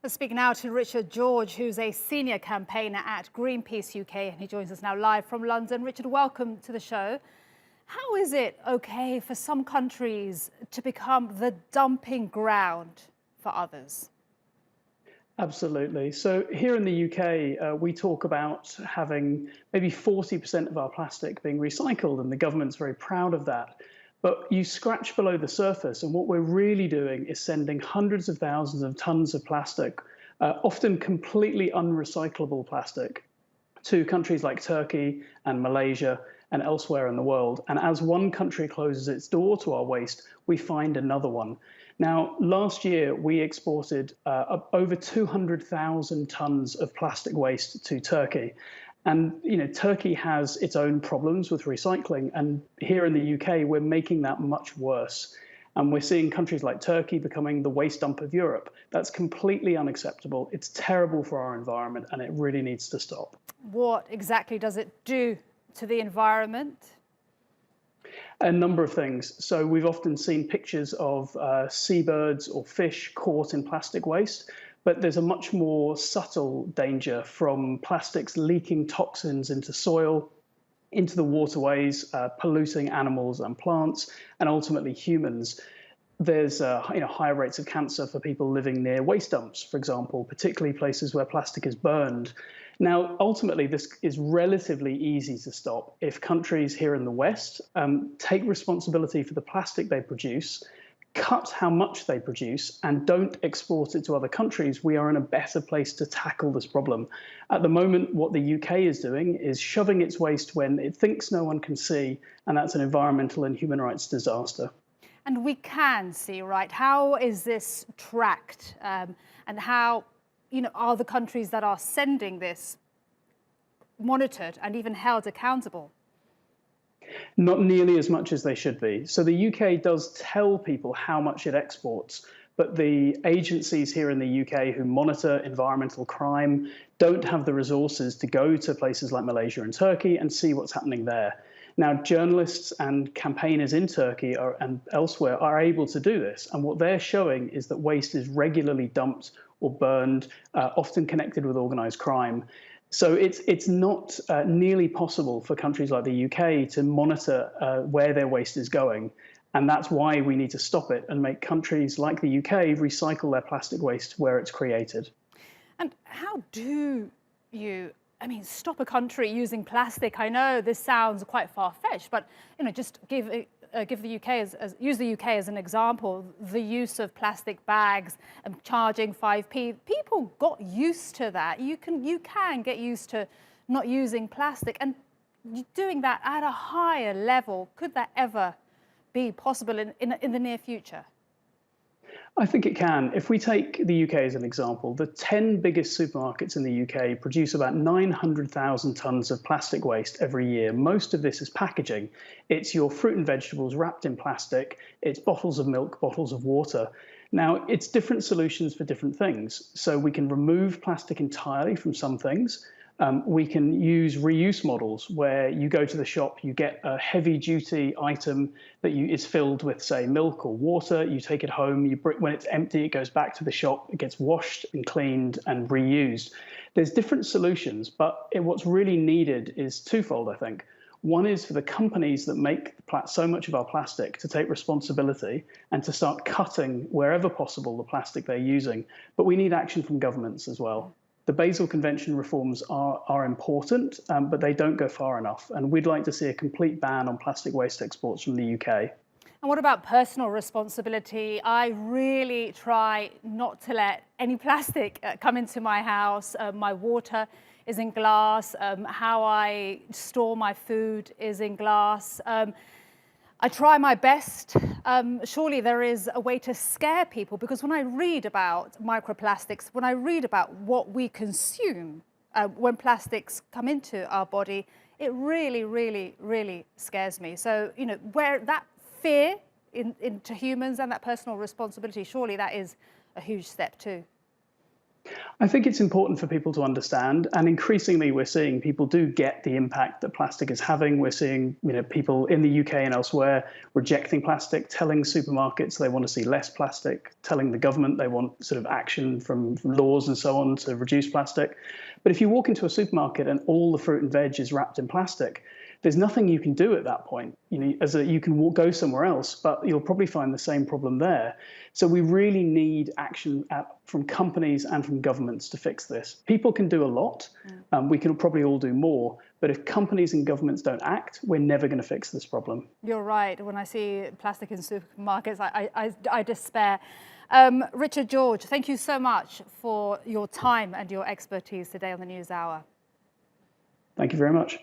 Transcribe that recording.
Let's speak now to Richard George, who's a senior campaigner at Greenpeace UK, and he joins us now live from London. Richard, welcome to the show. How is it okay for some countries to become the dumping ground for others? Absolutely. So here in the UK, we talk about having maybe 40% of our plastic being recycled, and the government's very proud of that. But you scratch below the surface, and what we're really doing is sending hundreds of thousands of tons of plastic, often completely unrecyclable plastic, to countries like Turkey and Malaysia and elsewhere in the world. And as one country closes its door to our waste, we find another one. Now, last year, we exported over 200,000 tons of plastic waste to Turkey. And Turkey has its own problems with recycling. And here in the UK, we're making that much worse. And we're seeing countries like Turkey becoming the waste dump of Europe. That's completely unacceptable. It's terrible for our environment, and it really needs to stop. What exactly does it do to the environment? A number of things. So we've often seen pictures of seabirds or fish caught in plastic waste, but there's a much more subtle danger from plastics leaking toxins into soil, into the waterways, polluting animals and plants, and ultimately humans. There's higher rates of cancer for people living near waste dumps, for example, particularly places where plastic is burned. Now, ultimately, this is relatively easy to stop if countries here in the West take responsibility for the plastic they produce, cut how much they produce, and don't export it to other countries. We are in a better place to tackle this problem. At the moment, what the UK is doing is shoving its waste when it thinks no one can see, and that's an environmental and human rights disaster. And we can see, right? How is this tracked, and how are the countries that are sending this monitored and even held accountable? Not nearly as much as they should be. So the UK does tell people how much it exports, but the agencies here in the UK who monitor environmental crime don't have the resources to go to places like Malaysia and Turkey and see what's happening there. Now, journalists and campaigners in Turkey and elsewhere are able to do this. And what they're showing is that waste is regularly dumped or burned, often connected with organized crime. So it's not nearly possible for countries like the UK to monitor where their waste is going. And that's why we need to stop it and make countries like the UK recycle their plastic waste where it's created. And how do you stop a country using plastic? I know this sounds quite far-fetched, but just use the UK as an example. The use of plastic bags and charging 5p. People got used to that. You can get used to not using plastic, and doing that at a higher level. Could that ever be possible in the near future? I think it can. If we take the UK as an example, the 10 biggest supermarkets in the UK produce about 900,000 tonnes of plastic waste every year. Most of this is packaging. It's your fruit and vegetables wrapped in plastic. It's bottles of milk, bottles of water. Now, it's different solutions for different things. So we can remove plastic entirely from some things. We can use reuse models where you go to the shop, you get a heavy-duty item that is filled with, say, milk or water. You take it home. When it's empty, it goes back to the shop. It gets washed and cleaned and reused. There's different solutions, but what's really needed is twofold, I think. One is for the companies that make so much of our plastic to take responsibility and to start cutting, wherever possible, the plastic they're using. But we need action from governments as well. The Basel Convention reforms are important, but they don't go far enough. And we'd like to see a complete ban on plastic waste exports from the UK. And what about personal responsibility? I really try not to let any plastic come into my house. My water is in glass. How I store my food is in glass. I try my best. Surely there is a way to scare people, because when I read about microplastics, when I read about what we consume when plastics come into our body, it really, really, really scares me. So, where that fear into humans and that personal responsibility, surely that is a huge step too. I think it's important for people to understand, and increasingly we're seeing people do get the impact that plastic is having. We're seeing, people in the UK and elsewhere rejecting plastic, telling supermarkets they want to see less plastic, telling the government they want sort of action from laws and so on to reduce plastic. But if you walk into a supermarket and all the fruit and veg is wrapped in plastic, there's nothing you can do at that point. You can go somewhere else, but you'll probably find the same problem there. So we really need action from companies and from governments to fix this. People can do a lot. We can probably all do more. But if companies and governments don't act, we're never going to fix this problem. You're right. When I see plastic in supermarkets, I despair. Richard George, thank you so much for your time and your expertise today on the NewsHour. Thank you very much.